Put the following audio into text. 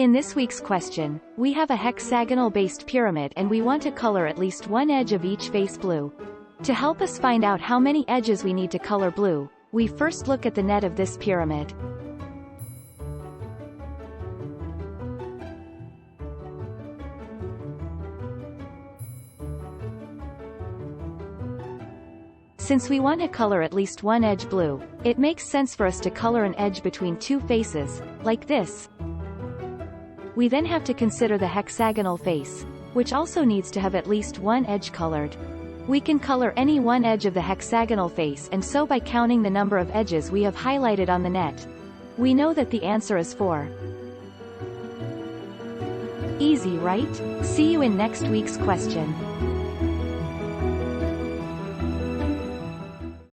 In this week's question, we have a hexagonal-based pyramid and we want to color at least one edge of each face blue. To help us find out how many edges we need to color blue, we first look at the net of this pyramid. Since we want to color at least one edge blue, it makes sense for us to color an edge between two faces, like this. We then have to consider the hexagonal face, which also needs to have at least one edge colored. We can color any one edge of the hexagonal face, and so by counting the number of edges we have highlighted on the net, we know that the answer is 4. Easy, right? See you in next week's question.